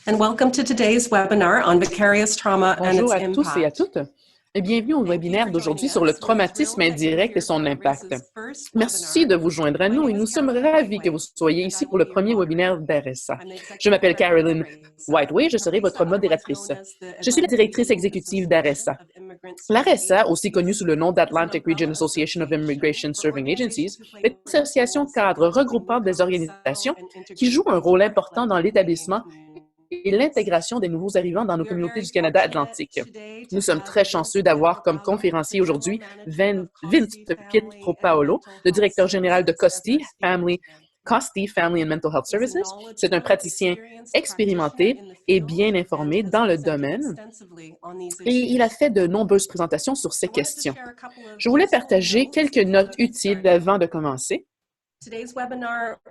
and welcome to today's webinar on vicarious trauma and Bonjour its à tous et à impact. toutes et bienvenue au webinaire d'aujourd'hui sur le traumatisme indirect et son impact. Merci de vous joindre à nous et nous sommes ravis que vous soyez ici pour le premier webinaire d'ARESA. Je m'appelle Carolyn Whiteway, je serai votre modératrice. Je suis la directrice exécutive d'ARESA. L'ARESA, aussi connue sous le nom d'Atlantic Region Association of Immigration Serving Agencies, est une association cadre regroupant des organisations qui jouent un rôle important dans l'établissement et l'intégration des nouveaux arrivants dans nos communautés du Canada atlantique. Nous sommes très chanceux d'avoir comme conférencier aujourd'hui Vince Pietropaolo, le directeur général de Costi Family and Mental Health Services. C'est un praticien expérimenté et bien informé dans le domaine et il a fait de nombreuses présentations sur ces questions. Je voulais partager quelques notes utiles avant de commencer.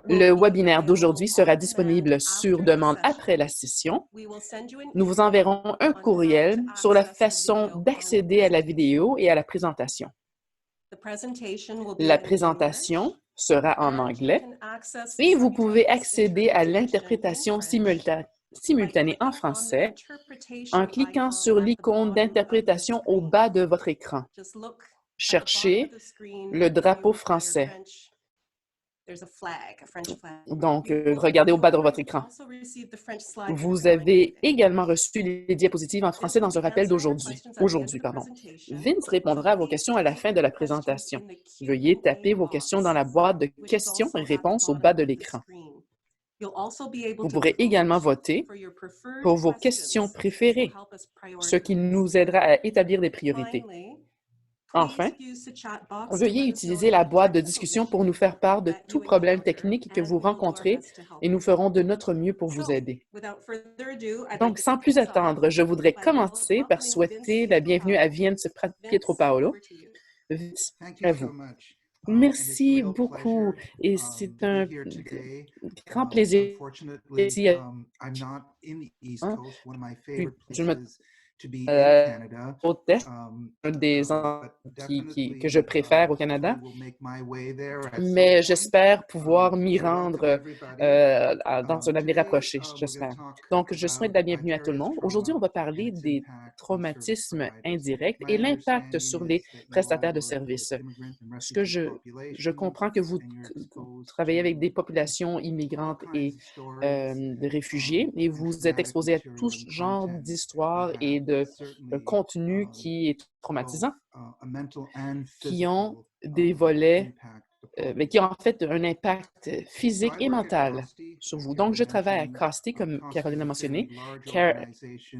Le webinaire d'aujourd'hui sera disponible sur demande après la session. Nous vous enverrons un courriel sur la façon d'accéder à la vidéo et à la présentation. La présentation sera en anglais et vous pouvez accéder à l'interprétation simultanée en français en cliquant sur l'icône d'interprétation au bas de votre écran. Cherchez le drapeau français. Donc, regardez au bas de votre écran. Vous avez également reçu les diapositives en français dans un rappel d'aujourd'hui. Vince répondra à vos questions à la fin de la présentation. Veuillez taper vos questions dans la boîte de questions et réponses au bas de l'écran. Vous pourrez également voter pour vos questions préférées, ce qui nous aidera à établir des priorités. Enfin, veuillez utiliser la boîte de discussion pour nous faire part de tout problème technique que vous rencontrez et nous ferons de notre mieux pour vous aider. Donc, sans plus attendre, je voudrais commencer par souhaiter la bienvenue à Vince Pietropaolo. Vince, à vous. Merci beaucoup et c'est un grand plaisir. Hôtesse, un des que je préfère au Canada, mais j'espère pouvoir m'y rendre dans un avenir rapproché, j'espère. Donc, je souhaite la bienvenue à tout le monde. Aujourd'hui, on va parler des traumatismes indirects et l'impact sur les prestataires de services. Ce que je comprends que vous travaillez avec des populations immigrantes et de réfugiés et vous êtes exposés à tout genre d'histoires et de contenu qui est traumatisant, qui ont des volets, mais qui ont en fait un impact physique et mental sur vous. Donc, je travaille à Costi, comme Caroline a mentionné.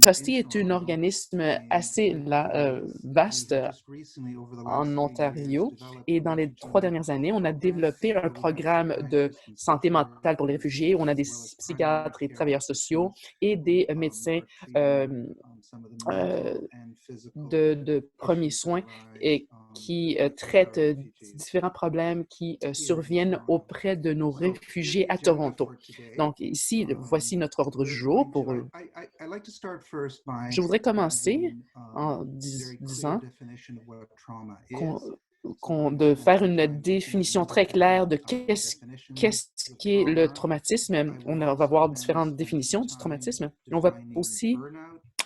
Costi est un organisme assez vaste en Ontario et dans les 3 dernières années, on a développé un programme de santé mentale pour les réfugiés. On a des psychiatres et travailleurs sociaux et des médecins de premiers soins et qui traitent différents problèmes qui surviennent auprès de nos réfugiés à Toronto. Donc ici, voici notre ordre du jour. Je voudrais commencer en disant de faire une définition très claire de qu'est-ce qu'est le traumatisme. On va voir différentes définitions du traumatisme.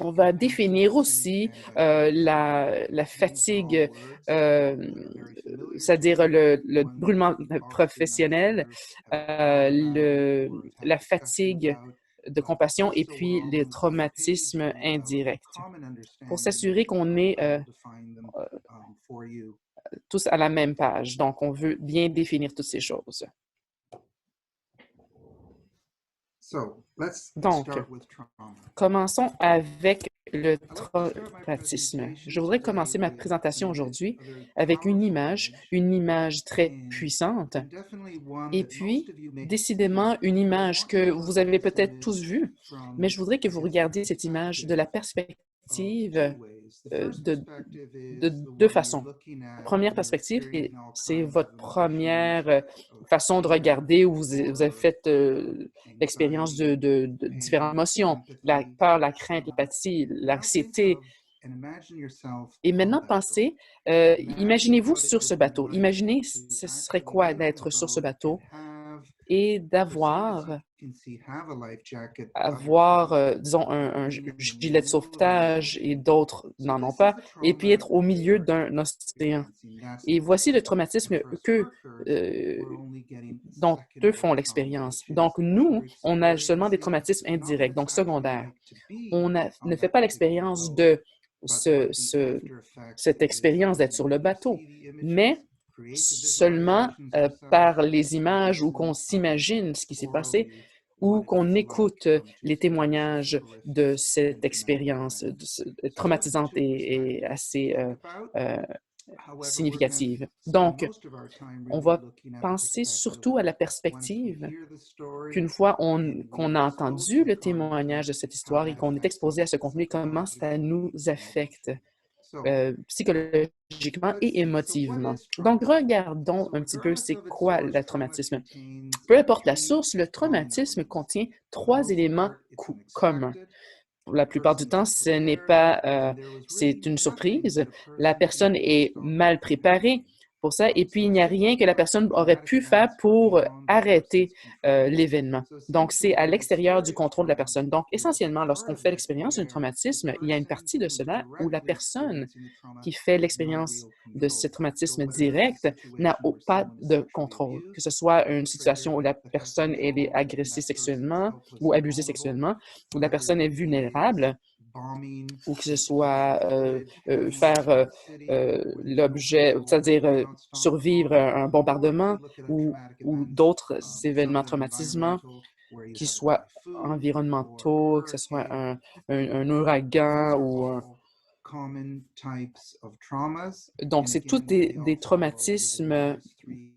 On va définir aussi la fatigue, c'est-à-dire le brûlement professionnel, la fatigue de compassion et puis les traumatismes indirects. Pour s'assurer qu'on est tous à la même page. Donc, on veut bien définir toutes ces choses. Donc, commençons avec le traumatisme. Je voudrais commencer ma présentation aujourd'hui avec une image très puissante et puis, décidément, une image que vous avez peut-être tous vue, mais je voudrais que vous regardiez cette image de la perspective de 2 façons. La première perspective, c'est votre première façon de regarder où vous avez fait l'expérience de différentes émotions, la peur, la crainte, l'apathie, l'anxiété. Et maintenant, pensez, imaginez-vous sur ce bateau. Imaginez ce serait quoi d'être sur ce bateau et d'avoir avoir, disons, un gilet de sauvetage et d'autres n'en ont pas, et puis être au milieu d'un océan. Et voici le traumatisme dont eux font l'expérience. Donc, nous, on a seulement des traumatismes indirects, donc secondaires. Ne fait pas l'expérience de cette expérience d'être sur le bateau, mais seulement par les images ou qu'on s'imagine ce qui s'est passé ou qu'on écoute les témoignages de cette expérience traumatisante et assez significative. Donc, on va penser surtout à la perspective qu'une fois qu'on a entendu le témoignage de cette histoire et qu'on est exposé à ce contenu, comment ça nous affecte psychologiquement et émotivement. Donc, regardons un petit peu c'est quoi le traumatisme. Peu importe la source, le traumatisme contient 3 éléments communs. La plupart du temps, c'est une surprise. La personne est mal préparée pour ça, et puis il n'y a rien que la personne aurait pu faire pour arrêter l'événement. Donc, c'est à l'extérieur du contrôle de la personne. Donc, essentiellement, lorsqu'on fait l'expérience d'un traumatisme, il y a une partie de cela où la personne qui fait l'expérience de ce traumatisme direct n'a pas de contrôle, que ce soit une situation où la personne est agressée sexuellement ou abusée sexuellement, où la personne est vulnérable, ou que ce soit faire l'objet, c'est-à-dire survivre à un bombardement ou d'autres événements traumatisants, qu'ils soient environnementaux, que ce soit un ouragan ou Donc, c'est tous des traumatismes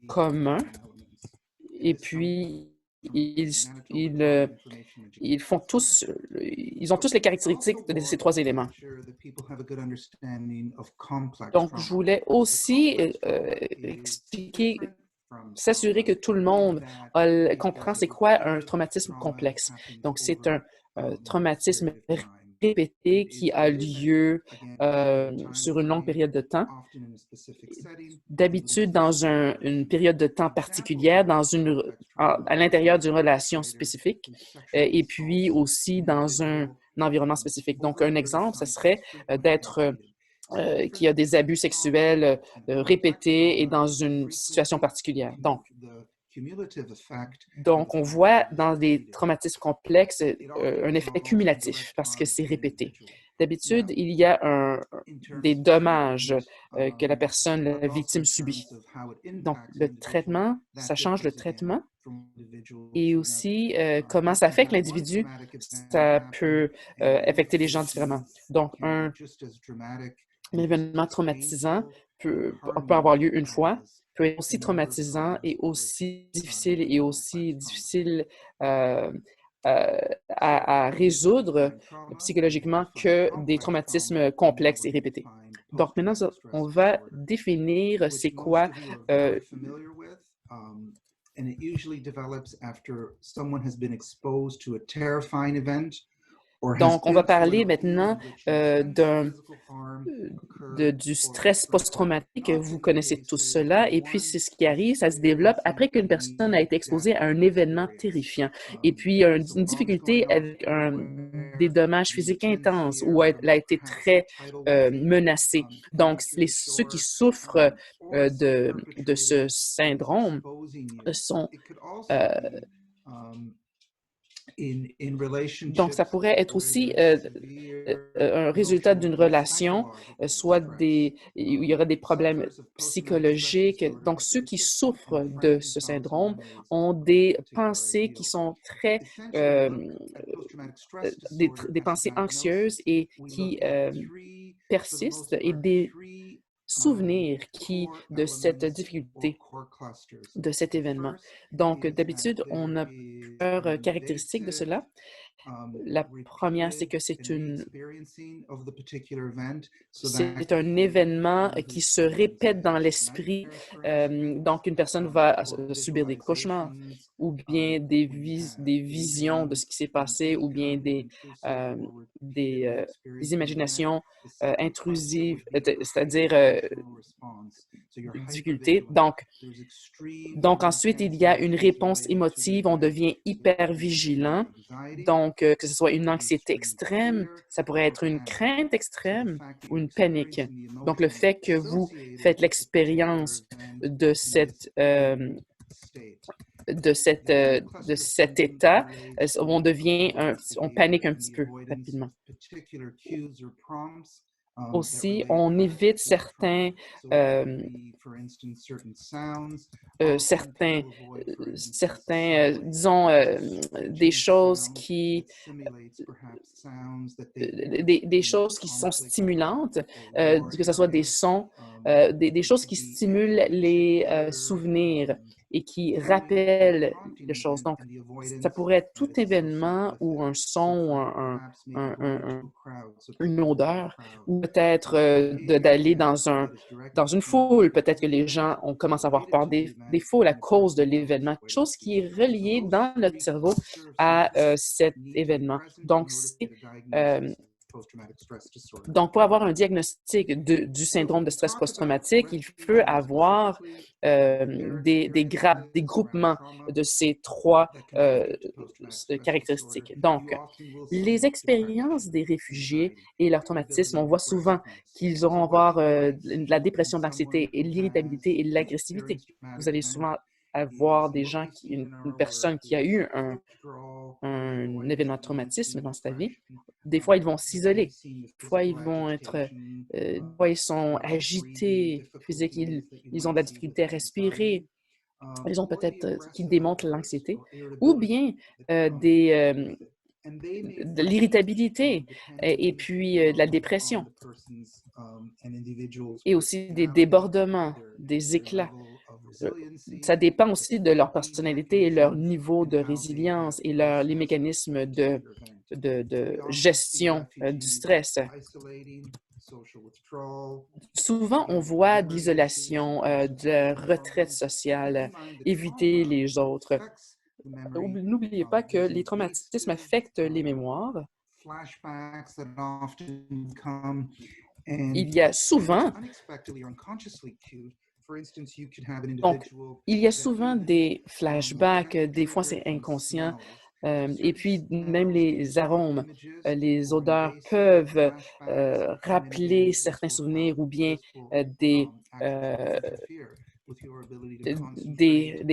communs et puis ils font tous, ils ont tous les caractéristiques de ces 3 éléments. Donc, je voulais aussi expliquer, s'assurer que tout le monde comprend c'est quoi un traumatisme complexe. Donc, c'est un traumatisme répété qui a lieu sur une longue période de temps, d'habitude dans une période de temps particulière, à l'intérieur d'une relation spécifique, et puis aussi dans un environnement spécifique. Donc, un exemple, ce serait qu'il y a des abus sexuels répétés et dans une situation particulière. Donc, on voit dans des traumatismes complexes un effet cumulatif parce que c'est répété. D'habitude, il y a des dommages que la victime subit. Donc, le traitement, ça change le traitement et aussi comment ça affecte l'individu, ça peut affecter les gens différemment. Donc, un événement traumatisant peut avoir lieu une fois, peut être aussi traumatisant et aussi difficile à résoudre psychologiquement que des traumatismes complexes et répétés. Donc maintenant, on va définir c'est quoi and it usually develops after someone has been exposed to a terrifying event. Donc, on va parler maintenant du stress post-traumatique. Vous connaissez tous cela. Et puis, c'est ce qui arrive, ça se développe après qu'une personne a été exposée à un événement terrifiant. Et puis, une difficulté avec des dommages physiques intenses ou elle a été très menacée. Donc, ceux qui souffrent de ce syndrome sont... Donc, ça pourrait être aussi un résultat d'une relation, soit il y aura des problèmes psychologiques. Donc, ceux qui souffrent de ce syndrome ont des pensées qui sont des pensées anxieuses et qui persistent et des souvenirs de cette difficulté, de cet événement. Donc, d'habitude, on a plusieurs caractéristiques de cela. La première, c'est que c'est un événement qui se répète dans l'esprit. Donc, une personne va subir des cauchemars ou bien des visions de ce qui s'est passé ou bien des imaginations intrusives, c'est-à-dire difficultés. Donc, ensuite, il y a une réponse émotive. On devient hyper vigilant. Donc, que ce soit une anxiété extrême, ça pourrait être une crainte extrême ou une panique. Donc, le fait que vous faites l'expérience de cet état, on panique un petit peu rapidement. Aussi, on évite certains, disons, des choses qui sont stimulantes, que ce soit des sons, des choses qui stimulent les souvenirs et qui rappellent les choses. Donc, ça pourrait être tout événement ou un son, une odeur, ou peut-être d'aller dans une foule. Peut-être que les gens commencent à avoir peur des foules à cause de l'événement. Quelque chose qui est relié dans notre cerveau à cet événement. Donc, pour avoir un diagnostic du syndrome de stress post-traumatique, il peut avoir des groupements de ces trois caractéristiques. Donc, les expériences des réfugiés et leur traumatisme, on voit souvent qu'ils vont avoir de la dépression, de l'anxiété, et l'irritabilité et l'agressivité. Vous allez souvent avoir des gens, une personne qui a eu un événement de traumatisme dans sa vie. Des fois, ils vont s'isoler. Des fois, ils vont des fois, ils sont agités, physiques, ils ont de la difficulté à respirer. Ils ont peut-être qui démontrent l'anxiété. Ou bien de l'irritabilité et puis de la dépression. Et aussi des débordements, des éclats. Ça dépend aussi de leur personnalité et leur niveau de résilience et les mécanismes de gestion du stress. Souvent, on voit de l'isolation, de la retraite sociale, éviter les autres. N'oubliez pas que les traumatismes affectent les mémoires. Il y a souvent des flashbacks, des fois c'est inconscient, et puis même les arômes, les odeurs peuvent rappeler certains souvenirs ou bien des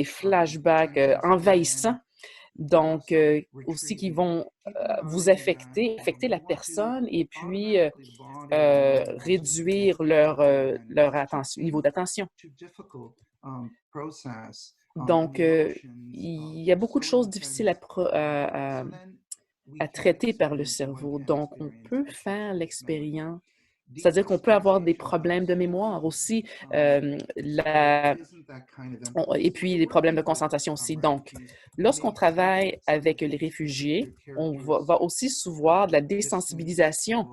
flashbacks envahissants. Donc, aussi qui vont vous affecter la personne et puis réduire leur niveau d'attention. Donc, il y a beaucoup de choses difficiles à traiter par le cerveau. Donc, on peut faire l'expérience. C'est-à-dire qu'on peut avoir des problèmes de mémoire aussi, et puis des problèmes de concentration aussi. Donc, lorsqu'on travaille avec les réfugiés, on va aussi voir de la désensibilisation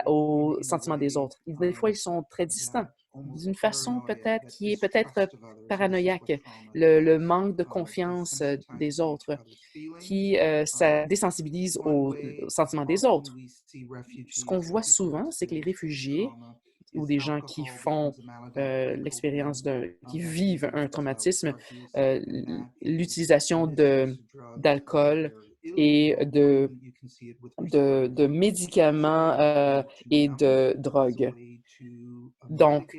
aux sentiments des autres. Des fois, ils sont très distants, d'une façon peut-être qui est peut-être paranoïaque, le manque de confiance des autres, qui ça désensibilise aux sentiments des autres. Ce qu'on voit souvent, c'est que les réfugiés ou des gens qui font l'expérience qui vivent un traumatisme, l'utilisation d'alcool et de médicaments et de drogues. Donc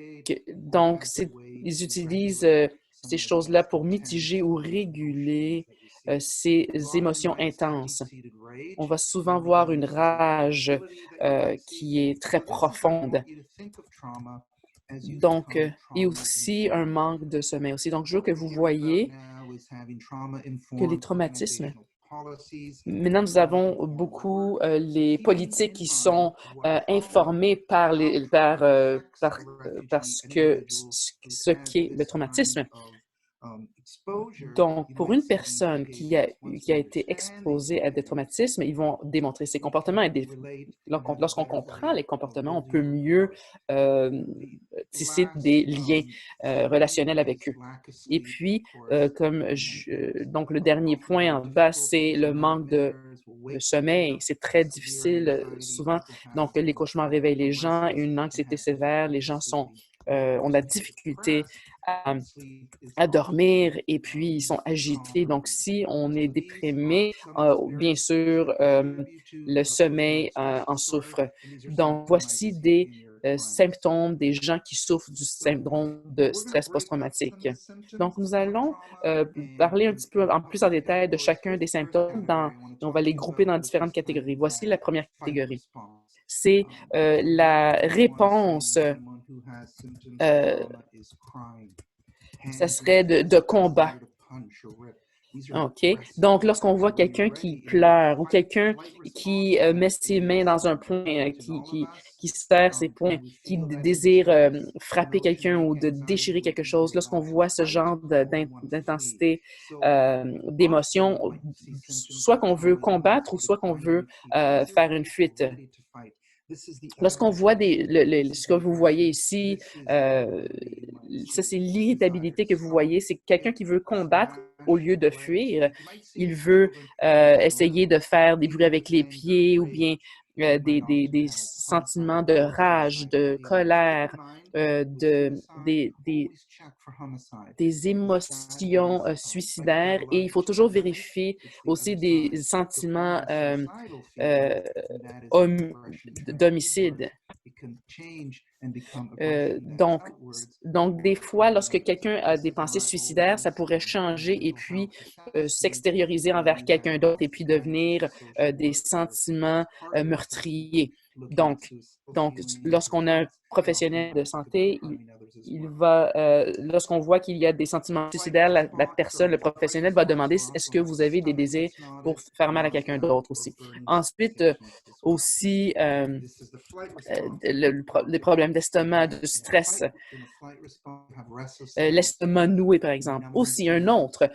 ils utilisent ces choses-là pour mitiger ou réguler ces émotions intenses. On va souvent voir une rage qui est très profonde. Donc, et aussi un manque de sommeil aussi. Donc, je veux que vous voyez que les traumatismes. Maintenant, nous avons beaucoup les politiques qui sont informés par ce qu'est le traumatisme. Donc, pour une personne qui a été exposée à des traumatismes, ils vont démontrer ces comportements. Lorsqu'on comprend les comportements, on peut mieux tisser des liens relationnels avec eux. Et puis, donc le dernier point en bas, c'est le manque de sommeil. C'est très difficile souvent. Donc, les cauchemars réveillent les gens, une anxiété sévère, les gens ont de la difficulté à dormir et puis ils sont agités. Donc, si on est déprimé, bien sûr, le sommeil en souffre. Donc, voici des symptômes des gens qui souffrent du syndrome de stress post-traumatique. Donc, nous allons parler un petit peu en plus en détail de chacun des symptômes. On va les grouper dans différentes catégories. Voici la première catégorie. C'est la réponse, ça serait de combat. OK. Donc, lorsqu'on voit quelqu'un qui pleure ou quelqu'un qui met ses mains dans un poing, qui serre ses poings, qui désire frapper quelqu'un ou de déchirer quelque chose, lorsqu'on voit ce genre d'intensité d'émotion, soit qu'on veut combattre ou soit qu'on veut faire une fuite. Lorsqu'on voit ce que vous voyez ici, ça c'est l'irritabilité que vous voyez, c'est quelqu'un qui veut combattre au lieu de fuir. Il veut essayer de faire des bruits avec les pieds ou bien des sentiments de rage, de colère, des émotions suicidaires et il faut toujours vérifier aussi des sentiments d'homicide. Donc, des fois, lorsque quelqu'un a des pensées suicidaires, ça pourrait changer et puis s'extérioriser envers quelqu'un d'autre et puis devenir des sentiments meurtriers. Donc, lorsqu'on a un professionnel de santé, lorsqu'on voit qu'il y a des sentiments suicidaires, la personne, le professionnel va demander est-ce que vous avez des désirs pour faire mal à quelqu'un d'autre aussi. Ensuite, aussi, les problèmes d'estomac, de stress, l'estomac noué, par exemple. Aussi, une autre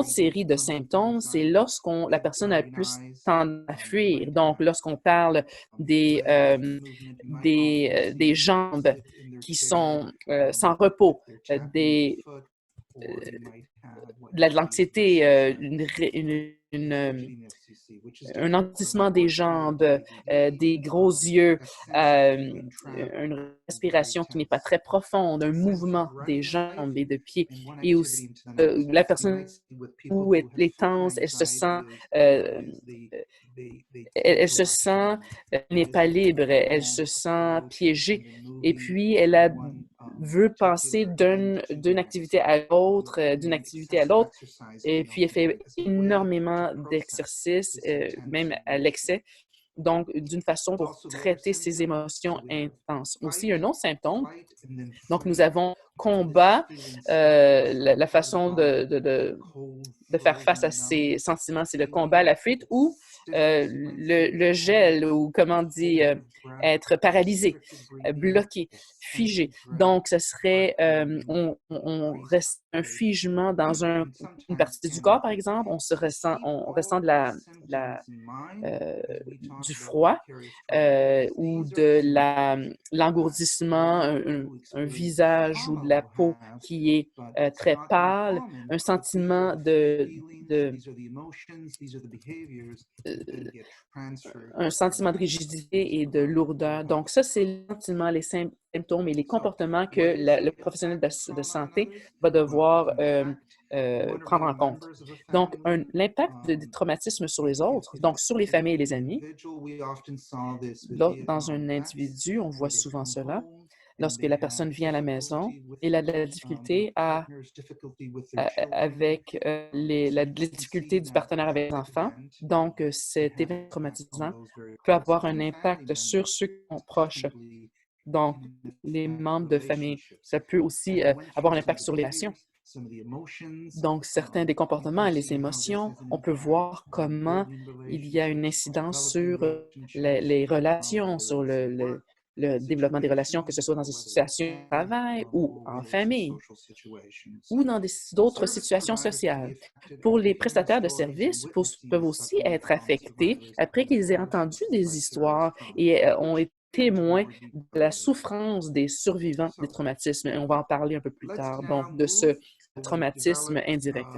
série de symptômes, c'est la personne a plus tendance à fuir. Donc, lorsqu'on parle des jambes qui sont sans repos, de l'anxiété, un endurcissement des jambes, des gros yeux, une respiration qui n'est pas très profonde, un mouvement des jambes et de pieds. Et aussi, la personne où elle est tense, elle se sent n'est pas libre, elle se sent piégée. Et puis, veut passer d'une activité à l'autre, et puis elle fait énormément d'exercices, même à l'excès, donc d'une façon pour traiter ses émotions intenses. Aussi, un autre symptôme, donc nous avons combat, la façon de faire face à ces sentiments, c'est le combat, la fuite, ou le gel, ou comment dire, être paralysé, bloqué, figé. Donc, ce serait, on reste un figement dans une partie du corps, par exemple, on ressent du froid ou de l'engourdissement, un visage ou de la peau qui est très pâle, un sentiment un sentiment de rigidité et de lourdeur. Donc, ça, c'est lentement les symptômes et les comportements que le professionnel de santé va devoir prendre en compte. Donc, l'impact des traumatismes sur les autres, donc sur les familles et les amis. Dans un individu, on voit souvent cela. Lorsque la personne vient à la maison, elle a de la difficulté avec les difficultés du partenaire avec les enfants. Donc, cet événement traumatisant peut avoir un impact sur ceux qui sont proches. Donc, les membres de famille. Ça peut aussi avoir un impact sur les relations. Donc, certains des comportements et les émotions, on peut voir comment il y a une incidence sur les relations, sur le développement des relations, que ce soit dans des situations de travail ou en famille ou dans d'autres situations sociales. Pour les prestataires de services, peuvent aussi être affectés après qu'ils aient entendu des histoires et ont été témoins de la souffrance des survivants des traumatismes. Et on va en parler un peu plus tard, donc de ce traumatisme indirect.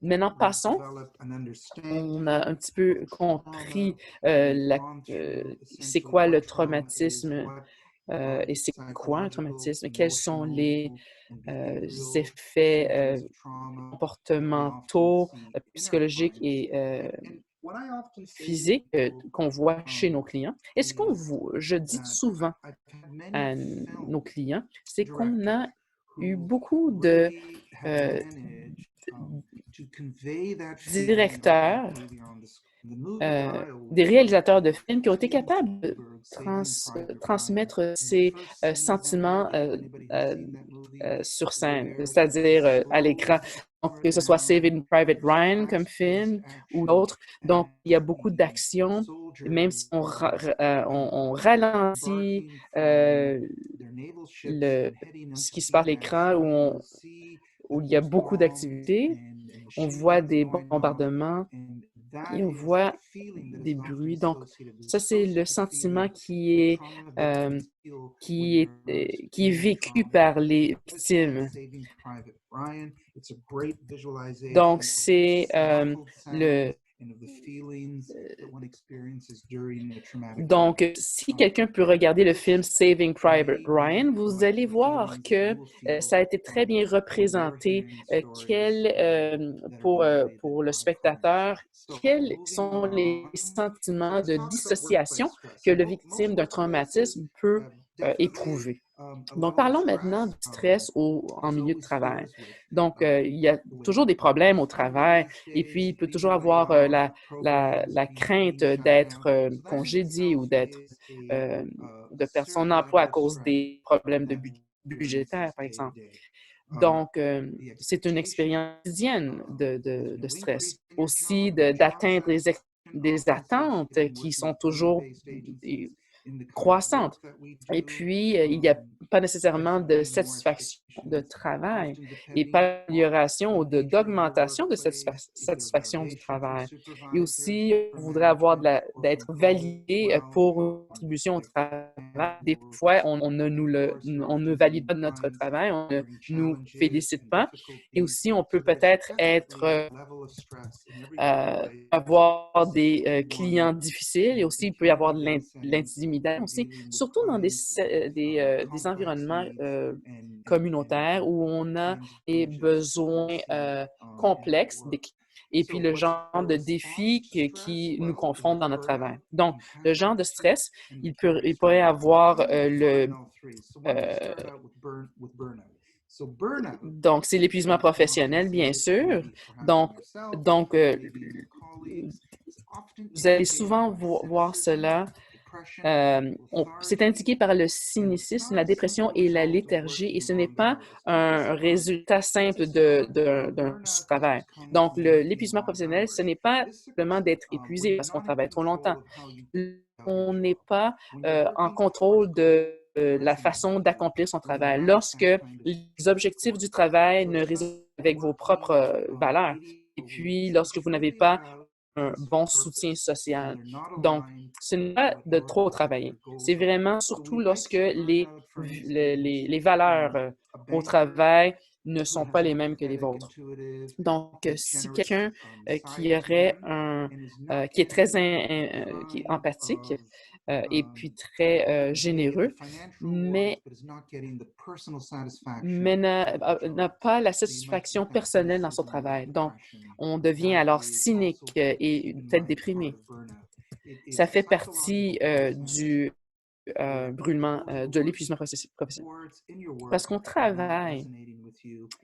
Maintenant, passons. On a un petit peu compris c'est quoi le traumatisme et c'est quoi un traumatisme, quels sont les effets comportementaux, psychologiques et physiques qu'on voit chez nos clients. Et ce je dis souvent à nos clients, c'est qu'on a eu beaucoup de directeurs, des réalisateurs de films qui ont été capables de transmettre ces sentiments sur scène, c'est-à-dire à l'écran. Donc, que ce soit Saving Private Ryan comme film ou d'autres. Donc, il y a beaucoup d'action, même si on ralentit ce qui se passe à l'écran où il y a beaucoup d'activités. On voit des bombardements et on voit des bruits. Donc, ça, c'est le sentiment qui est vécu par les victimes. Donc, c'est donc, si quelqu'un peut regarder le film Saving Private Ryan, vous allez voir que ça a été très bien représenté pour le spectateur, quels sont les sentiments de dissociation que la victime d'un traumatisme peut éprouver. Donc, parlons maintenant du stress en milieu de travail. Donc, il y a toujours des problèmes au travail et puis il peut toujours avoir la crainte d'être congédié ou de perdre son emploi à cause des problèmes budgétaires, par exemple. Donc, c'est une expérience quotidienne de stress. Aussi, d'atteindre des attentes qui sont toujours croissante. Et puis, il n'y a pas nécessairement de satisfaction de travail et pas d'amélioration ou d'augmentation de satisfaction du travail. Et aussi, on voudrait avoir d'être validé pour une contribution au travail. Des fois, on ne valide pas notre travail, on ne nous félicite pas. Et aussi, on peut peut-être avoir des clients difficiles et aussi il peut y avoir de l'intimidation aussi, surtout dans des environnements communautaires où on a des besoins complexes et puis le genre de défis qui nous confrontent dans notre travail. Donc, le genre de stress, il pourrait avoir donc, c'est l'épuisement professionnel, bien sûr. Donc vous allez souvent voir cela. C'est indiqué par le cynisme, la dépression et la léthargie, et ce n'est pas un résultat simple d'un travail. Donc, l'épuisement professionnel, ce n'est pas simplement d'être épuisé parce qu'on travaille trop longtemps. On n'est pas en contrôle de la façon d'accomplir son travail. Lorsque les objectifs du travail ne résonnent avec vos propres valeurs, et puis lorsque vous n'avez pas un bon soutien social. Donc, ce n'est pas de trop travailler. C'est vraiment surtout lorsque les valeurs au travail ne sont pas les mêmes que les vôtres. Donc, si quelqu'un qui est très qui est empathique et puis très généreux, mais n'a pas la satisfaction personnelle dans son travail. Donc, on devient alors cynique et peut-être déprimé. Ça fait partie du brûlement, de l'épuisement professionnel. Parce qu'on travaille,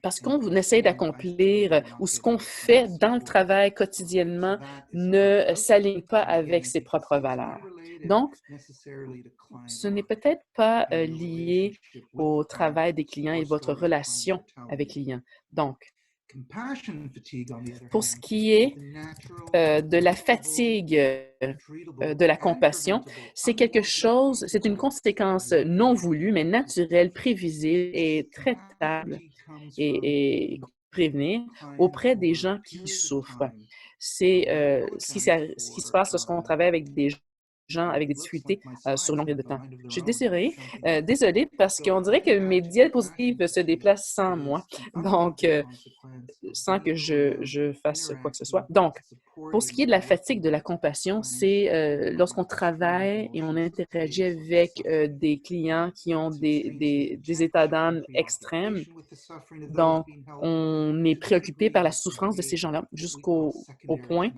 parce qu'on essaie d'accomplir ou ce qu'on fait dans le travail quotidiennement ne s'aligne pas avec ses propres valeurs. Donc, ce n'est peut-être pas lié au travail des clients et votre relation avec les clients. Donc, Pour ce qui est de la fatigue de la compassion, c'est quelque chose, c'est une conséquence non voulue, mais naturelle, prévisible et traitable et prévenir auprès des gens qui souffrent. C'est ce qui se passe lorsqu'on travaille avec des gens avec des difficultés sur longue période de temps. Je suis désolée parce qu'on dirait que mes diapositives se déplacent sans moi, donc sans que je fasse quoi que ce soit. Donc, pour ce qui est de la fatigue de la compassion, c'est lorsqu'on travaille et on interagit avec des clients qui ont des états d'âme extrêmes. Donc, on est préoccupé par la souffrance de ces gens-là jusqu'au point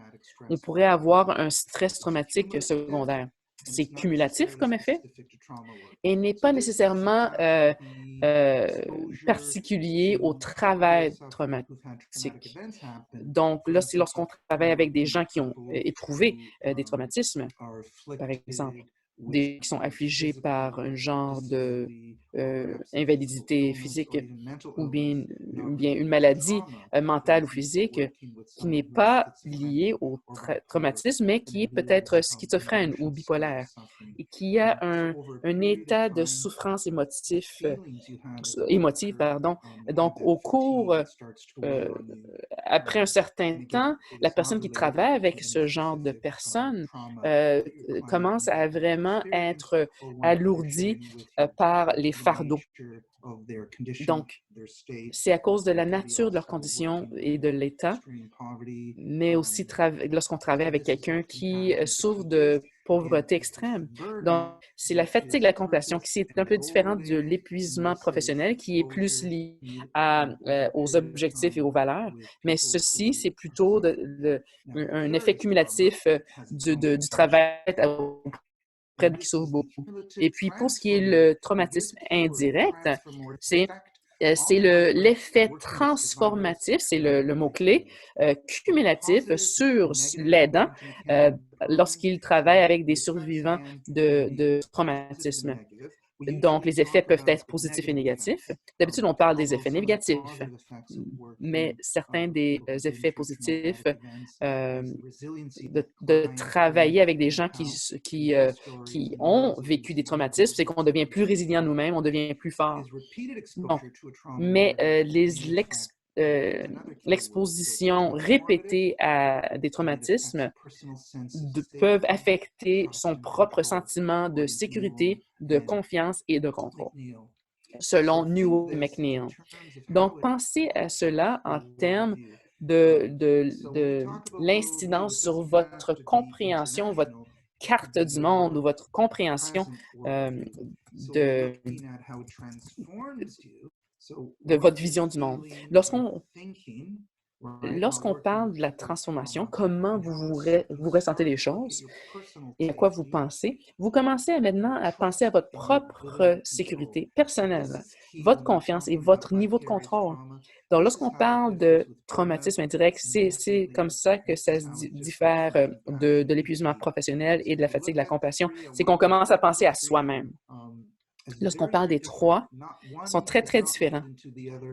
où on pourrait avoir un stress traumatique secondaire. C'est cumulatif comme effet et n'est pas nécessairement particulier au travail traumatique. Donc, là, c'est lorsqu'on travaille avec des gens qui ont éprouvé des traumatismes, par exemple, qui sont affligés par un genre de invalidité physique ou bien une maladie mentale ou physique qui n'est pas liée au traumatisme, mais qui est peut-être schizophrène ou bipolaire et qui a un état de souffrance émotive, pardon. Donc, au cours après un certain temps, la personne qui travaille avec ce genre de personnes commence à vraiment être alourdie par les fardeaux. Donc, c'est à cause de la nature de leurs conditions et de l'état, mais aussi lorsqu'on travaille avec quelqu'un qui souffre de pauvreté extrême. Donc, c'est la fatigue de la compassion qui est un peu différente de l'épuisement professionnel qui est plus lié aux objectifs et aux valeurs, mais ceci, c'est plutôt un effet cumulatif du travail auprès de qui souffrent beaucoup. Et puis, pour ce qui est le traumatisme indirect, c'est l'effet transformatif, c'est le mot-clé, cumulatif sur l'aidant lorsqu'il travaille avec des survivants de traumatisme. Donc, les effets peuvent être positifs et négatifs. D'habitude, on parle des effets négatifs, mais certains des effets positifs de travailler avec des gens qui ont vécu des traumatismes, c'est qu'on devient plus résilient nous-mêmes, on devient plus fort. Bon. Mais l'exposition répétée à des traumatismes peuvent affecter son propre sentiment de sécurité, de confiance et de contrôle, selon Newell et McNeil. Donc, pensez à cela en termes de l'incidence sur votre compréhension, votre carte du monde ou votre compréhension de votre vision du monde. Lorsqu'on parle de la transformation, comment vous ressentez les choses et à quoi vous pensez, vous commencez maintenant à penser à votre propre sécurité personnelle, votre confiance et votre niveau de contrôle. Donc, lorsqu'on parle de traumatisme indirect, c'est comme ça que ça se diffère de l'épuisement professionnel et de la fatigue de la compassion. C'est qu'on commence à penser à soi-même. Lorsqu'on parle des trois, ils sont très, très différents.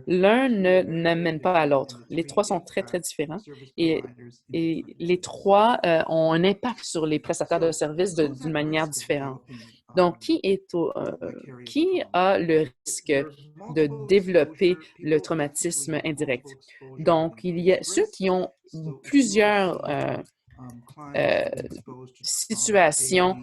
L'un n'amène pas à l'autre. Les trois sont très, très différents et les trois ont un impact sur les prestataires de services d'une manière différente. Donc, qui a le risque de développer le traumatisme indirect? Donc, il y a ceux qui ont plusieurs situations,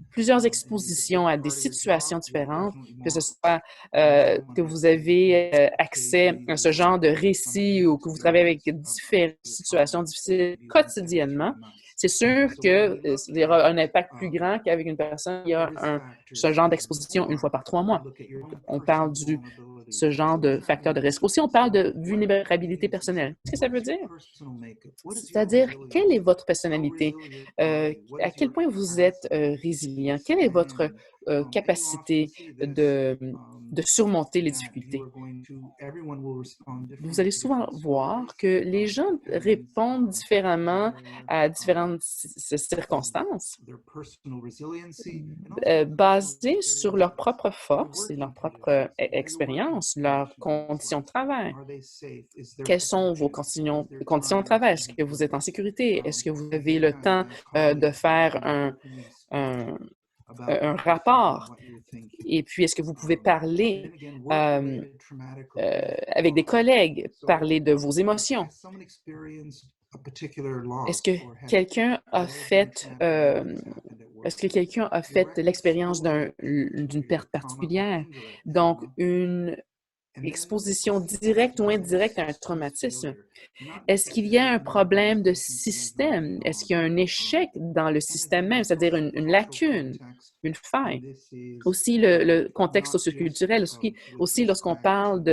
plusieurs expositions à des situations différentes, que ce soit que vous avez accès à ce genre de récits ou que vous travaillez avec différentes situations difficiles quotidiennement, c'est sûr qu'il y aura un impact plus grand qu'avec une personne qui a ce genre d'exposition une fois par 3 mois. On parle ce genre de facteur de risque. Aussi, on parle de vulnérabilité personnelle. Qu'est-ce que ça veut dire? C'est-à-dire, quelle est votre personnalité? À quel point vous êtes résilient? Quelle est votre capacité de surmonter les difficultés. Vous allez souvent voir que les gens répondent différemment à différentes circonstances, basées sur leurs propres forces et leur propre expérience, leurs conditions de travail. Quelles sont vos conditions de travail? Est-ce que vous êtes en sécurité? Est-ce que vous avez le temps de faire un rapport? Et puis, est-ce que vous pouvez parler avec des collègues, parler de vos émotions? Est-ce que quelqu'un a fait, l'expérience d'une perte particulière? Donc, une exposition directe ou indirecte à un traumatisme. Est-ce qu'il y a un problème de système? Est-ce qu'il y a un échec dans le système même, c'est-à-dire une lacune, une faille? Aussi, le contexte socioculturel, aussi lorsqu'on parle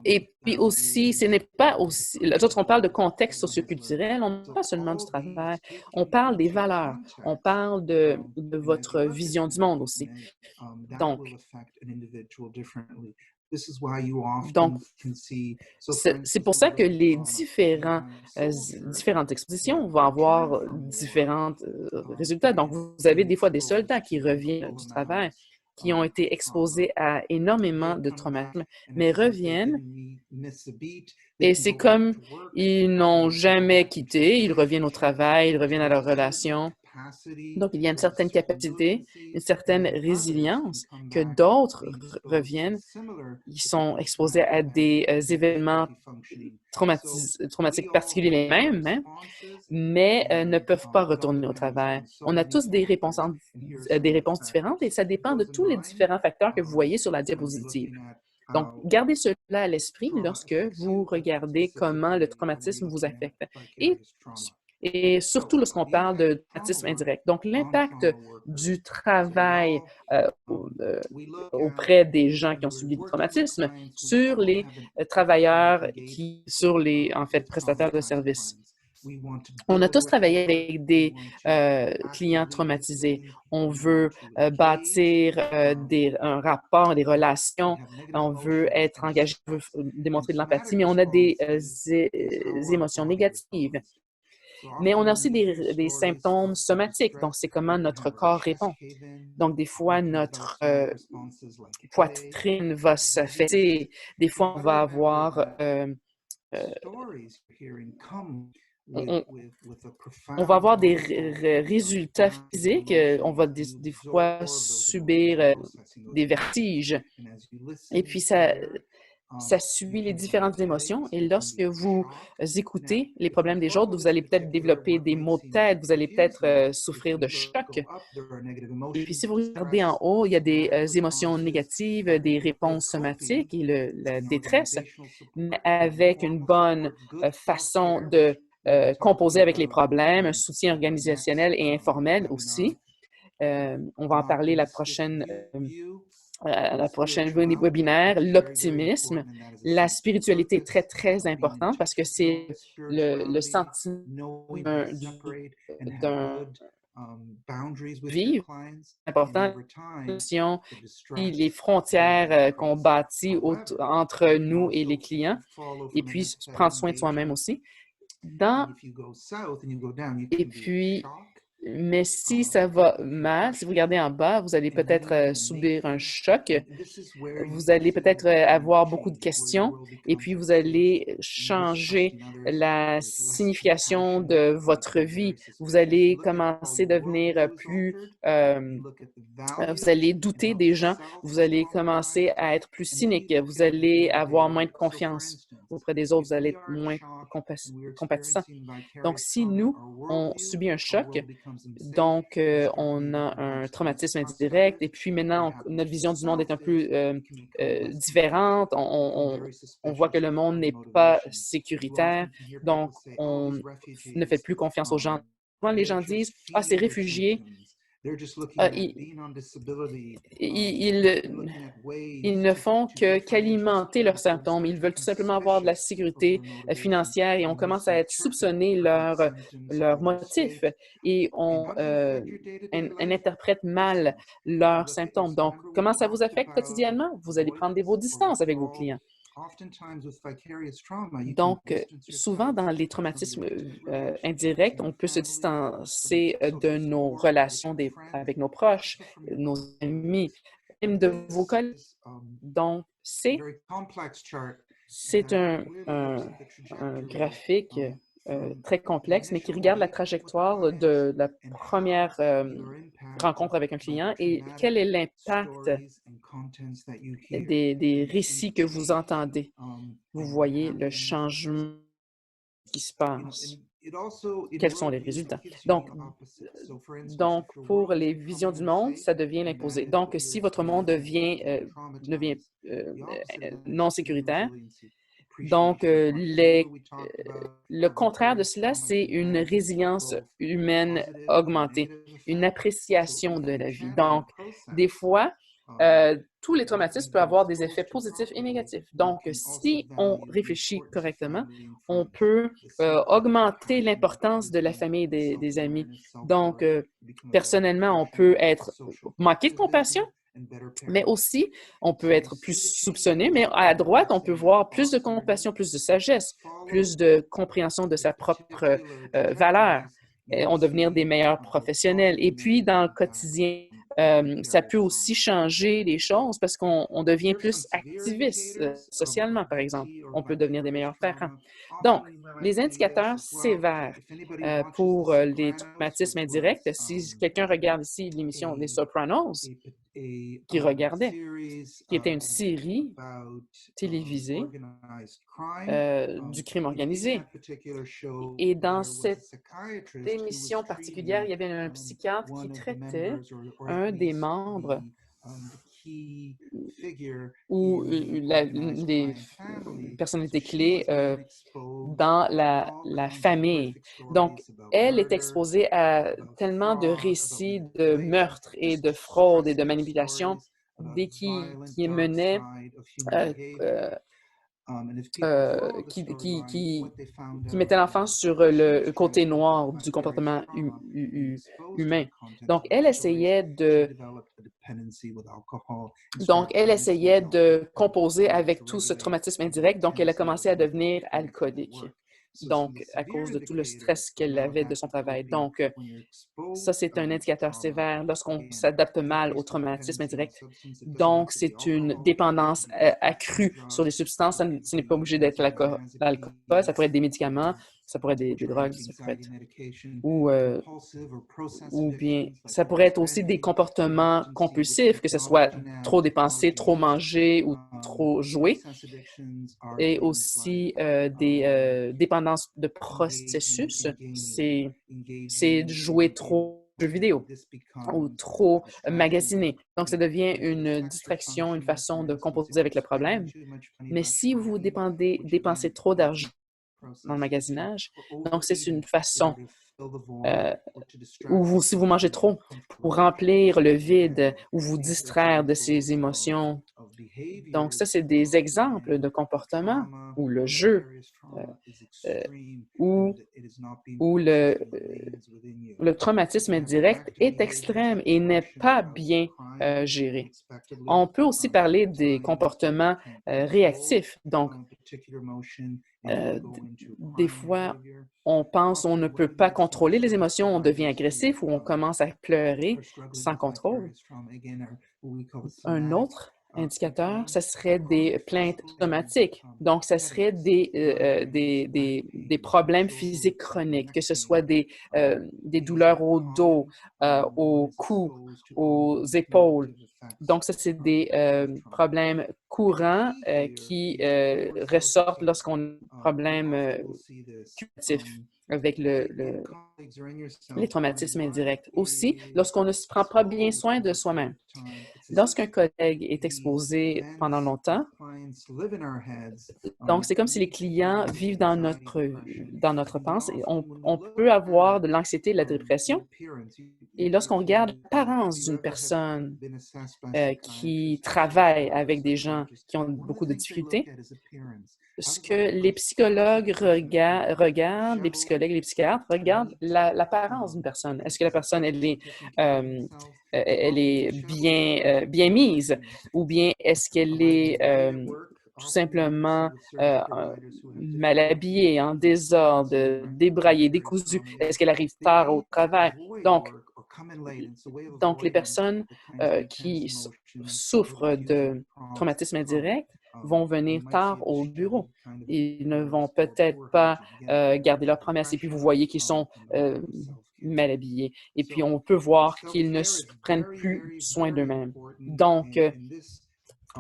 et puis aussi, ce n'est pas aussi, lorsqu'on parle de contexte socioculturel, on ne parle pas seulement du travail, on parle des valeurs, on parle de votre vision du monde aussi. Donc, c'est pour ça que les différentes expositions vont avoir différents résultats. Donc, vous avez des fois des soldats qui reviennent du travail, qui ont été exposés à énormément de traumatismes, mais reviennent et c'est comme ils n'ont jamais quitté, ils reviennent au travail, ils reviennent à leur relation. Donc, il y a une certaine capacité, une certaine résilience que d'autres reviennent. Ils sont exposés à des événements traumatiques particuliers les mêmes, hein, mais ne peuvent pas retourner au travail. On a tous des réponses différentes et ça dépend de tous les différents facteurs que vous voyez sur la diapositive. Donc, gardez cela à l'esprit lorsque vous regardez comment le traumatisme vous affecte. Et surtout lorsqu'on parle de traumatisme indirect. Donc, l'impact du travail auprès des gens qui ont subi du traumatisme sur les travailleurs en fait, prestataires de services. On a tous travaillé avec des clients traumatisés. On veut bâtir un rapport, des relations. On veut être engagé, on veut démontrer de l'empathie, mais on a des émotions négatives. Mais on a aussi des symptômes somatiques, donc c'est comment notre corps répond. Donc, des fois, notre poitrine va s'affaisser. Des fois, on va avoir on va avoir des résultats physiques. On va des fois subir des vertiges. Et puis, ça suit les différentes émotions. Et lorsque vous écoutez les problèmes des autres, vous allez peut-être développer des maux de tête, vous allez peut-être souffrir de choc. Et puis, si vous regardez en haut, il y a des émotions négatives, des réponses somatiques et la détresse, mais avec une bonne façon de composer avec les problèmes, un soutien organisationnel et informel aussi. On va en parler la prochaine webinaire, l'optimisme. La spiritualité est très, très importante parce que c'est le sentiment d'un vivre important, les frontières qu'on bâtit entre nous et les clients, et puis prendre soin de soi-même aussi. Et puis, mais si ça va mal, si vous regardez en bas, vous allez peut-être subir un choc. Vous allez peut-être avoir beaucoup de questions et puis vous allez changer la signification de votre vie. Vous allez commencer à devenir plus... vous allez douter des gens. Vous allez commencer à être plus cynique. Vous allez avoir moins de confiance auprès des autres. Vous allez être moins compatissant. Donc, si nous, on subit un choc, donc on a un traumatisme indirect et puis maintenant, notre vision du monde est un peu différente. On voit que le monde n'est pas sécuritaire, donc on ne fait plus confiance aux gens. Souvent, les gens disent « Ah, ces réfugiés, Ils ne font qu'alimenter leurs symptômes. Ils veulent tout simplement avoir de la sécurité financière et on commence à être soupçonné leurs motifs et on interprète mal leurs symptômes. Donc, comment ça vous affecte quotidiennement? Vous allez prendre vos distances avec vos clients. Donc, souvent, dans les traumatismes indirects, on peut se distancer de nos relations avec nos proches, nos amis, même de vos collègues. Donc, c'est un graphique très complexe, mais qui regarde la trajectoire de la première rencontre avec un client et quel est l'impact des récits que vous entendez. Vous voyez le changement qui se passe. Quels sont les résultats? Donc, pour les visions du monde, ça devient l'imposé. Donc, si votre monde devient non sécuritaire, donc le contraire de cela, c'est une résilience humaine augmentée, une appréciation de la vie. Donc, des fois, tous les traumatismes peuvent avoir des effets positifs et négatifs. Donc, si on réfléchit correctement, on peut augmenter l'importance de la famille et des amis. Donc, personnellement, on peut manquer de compassion, mais aussi, on peut être plus soupçonné, mais à droite, on peut voir plus de compassion, plus de sagesse, plus de compréhension de sa propre valeur. On devenir des meilleurs professionnels. Et puis, dans le quotidien, ça peut aussi changer les choses parce qu'on devient plus activiste socialement, par exemple. On peut devenir des meilleurs parents. Donc, les indicateurs sévères pour les traumatismes indirects, si quelqu'un regarde ici l'émission Les Sopranos, qui regardait, qui était une série télévisée du crime organisé. Et dans cette émission particulière, il y avait un psychiatre qui traitait un des membres ou des personnalités clés dans la famille. Donc, elle est exposée à tellement de récits de meurtres et de fraudes et de manipulations dès qui menaient qui mettait l'enfant sur le côté noir du comportement humain. Donc, elle essayait de composer avec tout ce traumatisme indirect. Donc, elle a commencé à devenir alcoolique. Donc, à cause de tout le stress qu'elle avait de son travail. Donc, ça, c'est un indicateur sévère lorsqu'on s'adapte mal au traumatisme indirect. Donc, c'est une dépendance accrue sur les substances. Ce n'est pas obligé d'être l'alcool. Ça pourrait être des médicaments, ça pourrait être des drogues, ça pourrait être, ou bien ça pourrait être aussi des comportements compulsifs, que ce soit trop dépenser, trop manger ou trop jouer, et aussi des dépendances de processus. C'est jouer trop de jeux vidéo ou trop magasiner. Donc, ça devient une distraction, une façon de composer avec le problème. Mais si vous dépensez trop d'argent dans le magasinage, donc c'est une façon ou si vous mangez trop pour remplir le vide ou vous distraire de ces émotions. Donc, ça, c'est des exemples de comportements où le jeu où le traumatisme indirect est extrême et n'est pas bien géré. On peut aussi parler des comportements réactifs. Donc, des fois, on pense on ne peut pas contrôler les émotions, on devient agressif ou on commence à pleurer sans contrôle. Un autre indicateur, ce serait des plaintes somatiques. Donc, ce serait des problèmes physiques chroniques, que ce soit des douleurs au dos, au cou, aux épaules, Donc, ça, c'est des problèmes courants qui ressortent lorsqu'on a un problème cumulatif avec les traumatismes indirects. Aussi, lorsqu'on ne se prend pas bien soin de soi-même. Lorsqu'un collègue est exposé pendant longtemps, donc c'est comme si les clients vivent dans notre pensée. On peut avoir de l'anxiété et de la dépression. Et lorsqu'on regarde l'apparence d'une personne qui travaille avec des gens qui ont beaucoup de difficultés, ce que les psychologues regardent, les psychologues et les psychiatres regardent l'apparence d'une personne. Est-ce que la personne, elle est bien mise ou bien est-ce qu'elle est tout simplement mal habillée, en désordre, débraillée, décousue? Est-ce qu'elle arrive tard au travail? Donc les personnes qui souffrent de traumatisme indirect vont venir tard au bureau. Ils ne vont peut-être pas garder leurs promesses. Et puis, vous voyez qu'ils sont mal habillés. Et puis, on peut voir qu'ils ne prennent plus soin d'eux-mêmes. Donc,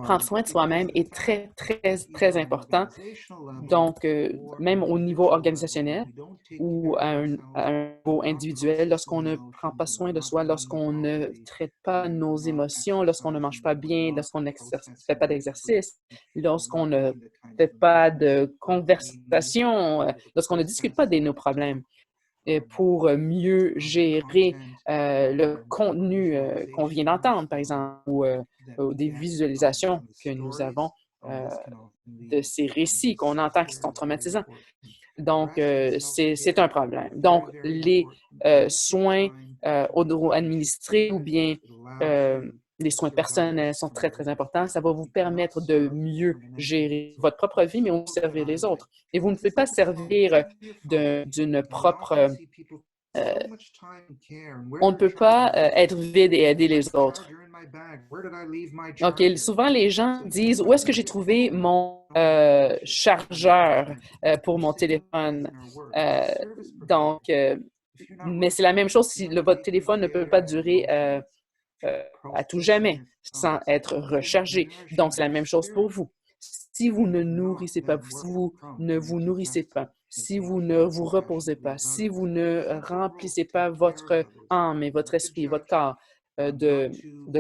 prendre soin de soi-même est très, très, très important. Donc, même au niveau organisationnel ou à un niveau individuel, lorsqu'on ne prend pas soin de soi, lorsqu'on ne traite pas nos émotions, lorsqu'on ne mange pas bien, lorsqu'on ne fait pas d'exercice, lorsqu'on ne fait pas de conversation, lorsqu'on ne discute pas de nos problèmes pour mieux gérer le contenu qu'on vient d'entendre, par exemple, ou des visualisations que nous avons de ces récits qu'on entend qui sont traumatisants. Donc, c'est un problème. Donc, les soins administrés ou bien les soins personnels sont très, très importants. Ça va vous permettre de mieux gérer votre propre vie, mais aussi servir les autres. Et vous ne pouvez pas servir d'une propre... on ne peut pas être vide et aider les autres. OK, souvent, les gens disent, où est-ce que j'ai trouvé mon chargeur pour mon téléphone? Mais c'est la même chose si votre téléphone ne peut pas durer à tout jamais sans être rechargé. Donc, c'est la même chose pour vous. Si vous ne nourrissez pas, si vous ne vous nourrissez pas, si vous ne vous reposez pas, si vous ne remplissez pas votre âme et votre esprit, votre corps de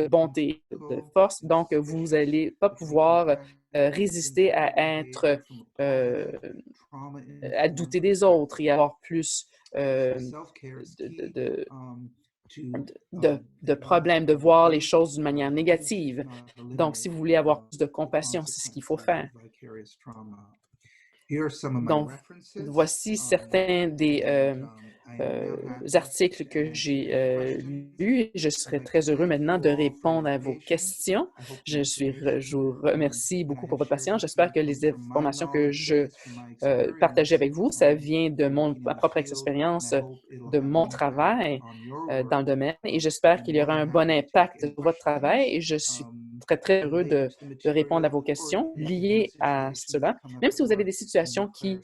bonté, de force, donc vous n'allez pas pouvoir résister à être, à douter des autres et avoir plus de problèmes, de voir les choses d'une manière négative. Donc, si vous voulez avoir plus de compassion, c'est ce qu'il faut faire. Donc, voici certains des articles que j'ai lus. Je serais très heureux maintenant de répondre à vos questions. Je vous remercie beaucoup pour votre patience. J'espère que les informations que je partage avec vous, ça vient de ma propre expérience, de mon travail dans le domaine, et j'espère qu'il y aura un bon impact sur votre travail, et je suis très, très heureux de répondre à vos questions liées à cela. Même si vous avez des situations qui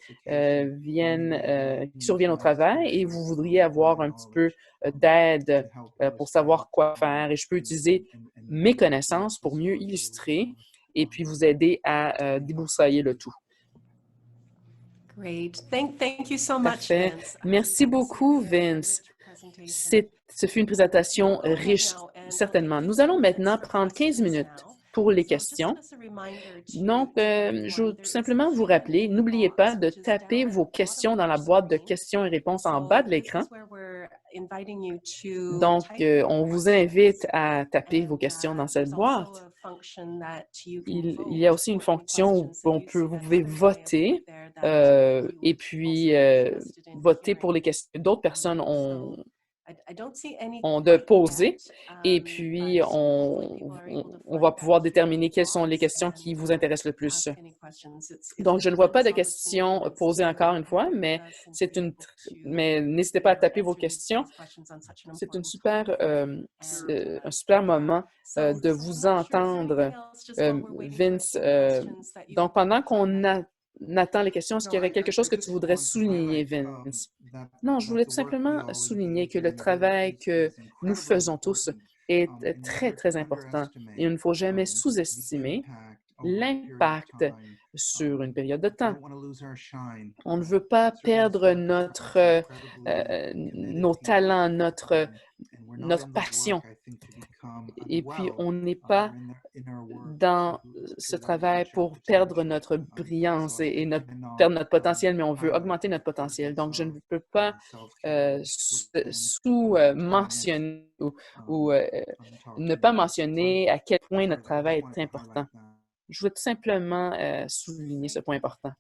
surviennent au travail et vous voudriez avoir un petit peu d'aide pour savoir quoi faire, et je peux utiliser mes connaissances pour mieux illustrer et puis vous aider à débroussailler le tout. Parfait. Merci beaucoup, Vince. Ce fut une présentation riche, certainement. Nous allons maintenant prendre 15 minutes pour les questions. Donc, je veux tout simplement vous rappeler, n'oubliez pas de taper vos questions dans la boîte de questions et réponses en bas de l'écran. Donc, on vous invite à taper vos questions dans cette boîte. Il y a aussi une fonction où vous pouvez voter et puis voter pour les questions que d'autres personnes ont de poser, et puis on va pouvoir déterminer quelles sont les questions qui vous intéressent le plus. Donc, je ne vois pas de questions posées encore une fois, mais n'hésitez pas à taper vos questions. C'est un super moment de vous entendre, Vince. Donc, pendant qu'on attend les questions, est-ce qu'il y avait quelque chose que tu voudrais souligner, Vince? Non, je voulais tout simplement souligner que le travail que nous faisons tous est très, très important. Il ne faut jamais sous-estimer l'impact sur une période de temps. On ne veut pas perdre nos talents, notre passion. Et puis, on n'est pas dans ce travail pour perdre notre brillance et perdre notre potentiel, mais on veut augmenter notre potentiel. Donc, je ne peux pas sous-mentionner ou ne pas mentionner à quel point notre travail est important. Je voulais tout simplement souligner ce point important.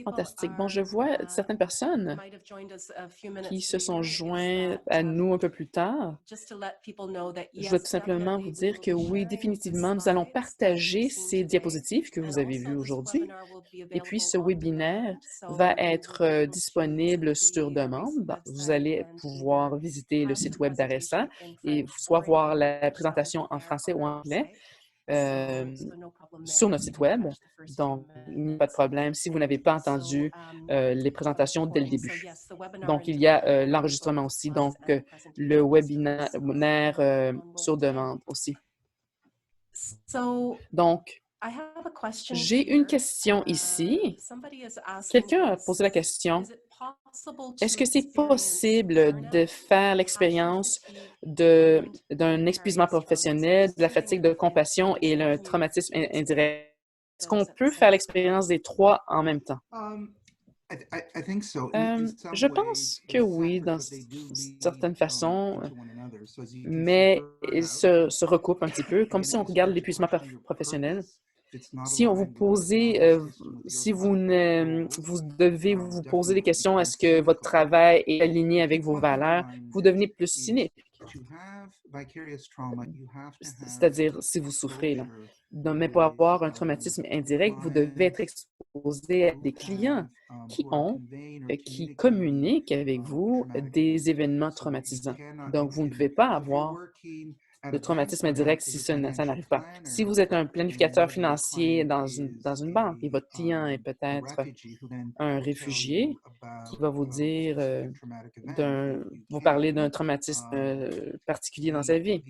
Fantastique. Bon, je vois certaines personnes qui se sont joints à nous un peu plus tard. Je veux tout simplement vous dire que oui, définitivement, nous allons partager ces diapositives que vous avez vues aujourd'hui. Et puis, ce webinaire va être disponible sur demande. Vous allez pouvoir visiter le site web d'ARESA et soit voir la présentation en français ou en anglais. Sur notre site web. Donc, il n'y a pas de problème si vous n'avez pas entendu les présentations dès le début. Donc, il y a l'enregistrement aussi, donc le webinaire sur demande aussi. Donc, j'ai une question ici. Quelqu'un a posé la question, est-ce que c'est possible de faire l'expérience d'un épuisement professionnel, de la fatigue de compassion et le traumatisme indirect? Est-ce qu'on peut faire l'expérience des trois en même temps? Je pense que oui, dans certaines façons, mais ils se recoupent un petit peu, comme si on regarde l'épuisement professionnel. Si on vous posez, si vous devez vous poser des questions, est-ce que votre travail est aligné avec vos valeurs, vous devenez plus cynique. C'est-à-dire, si vous souffrez, là. Mais pour avoir un traumatisme indirect, vous devez être exposé à des clients qui communiquent avec vous des événements traumatisants. Donc, vous ne pouvez pas avoir de traumatisme indirect si ça n'arrive pas. Si vous êtes un planificateur financier dans une banque et votre client est peut-être un réfugié qui va vous dire, vous parler d'un traumatisme particulier dans sa vie.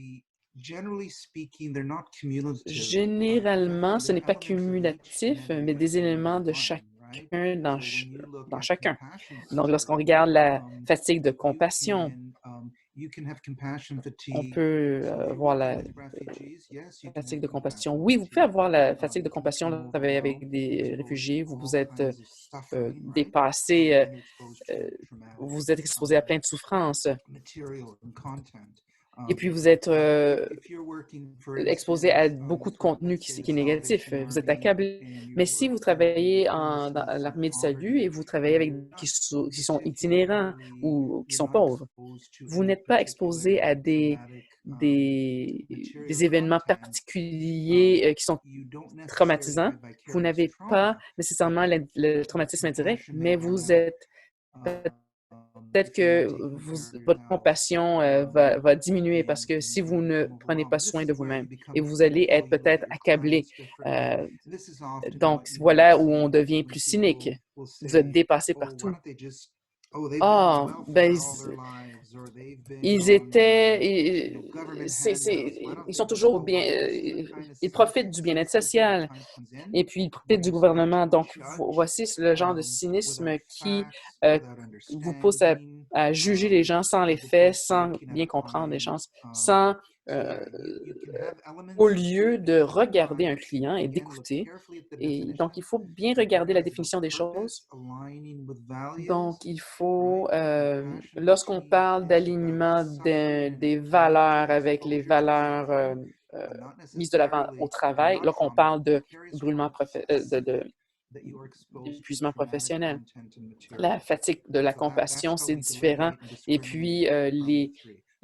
Généralement, ce n'est pas cumulatif, mais des éléments de chacun dans chacun. Donc, lorsqu'on regarde la fatigue de compassion, on peut voir la fatigue de compassion. Oui, vous pouvez avoir la fatigue de compassion, là, travailler avec des réfugiés, vous êtes dépassé, vous êtes exposé à plein de souffrances. Et puis, vous êtes exposé à beaucoup de contenu qui est négatif. Vous êtes accablé. Mais si vous travaillez dans l'armée du salut et vous travaillez avec qui sont itinérants ou qui sont pauvres, vous n'êtes pas exposé à des événements particuliers qui sont traumatisants. Vous n'avez pas nécessairement le traumatisme indirect, mais vous êtes peut-être que votre compassion va diminuer parce que si vous ne prenez pas soin de vous-même et vous allez être peut-être accablé. Donc, voilà où on devient plus cynique. Vous êtes dépassé partout. Ah, ben, ils sont toujours bien, ils profitent du bien-être social et puis ils profitent du gouvernement. Donc, voici le genre de cynisme qui vous pousse à juger les gens sans les faits, sans bien comprendre les choses, au lieu de regarder un client et d'écouter. Et donc, il faut bien regarder la définition des choses. Donc, il faut, lorsqu'on parle d'alignement des valeurs avec les valeurs mises de l'avant au travail, là qu'on parle de brûlement d'épuisement professionnel. La fatigue de la compassion, c'est différent. Et puis,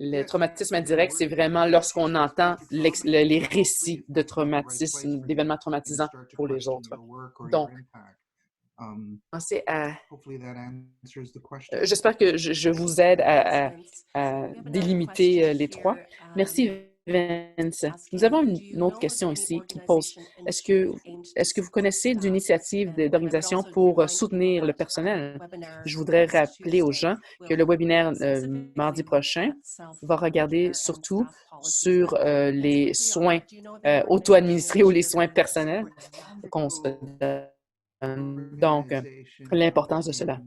le traumatisme indirect, c'est vraiment lorsqu'on entend les récits de traumatisme, d'événements traumatisants pour les autres. Donc, pensez à... J'espère que je vous aide à délimiter les trois. Merci Vince, nous avons une autre question ici qui pose, est-ce que vous connaissez d'initiatives d'organisation pour soutenir le personnel? Je voudrais rappeler aux gens que le webinaire mardi prochain va regarder surtout sur les soins auto-administrés ou les soins personnels qu'on se donne. Donc, l'importance de cela.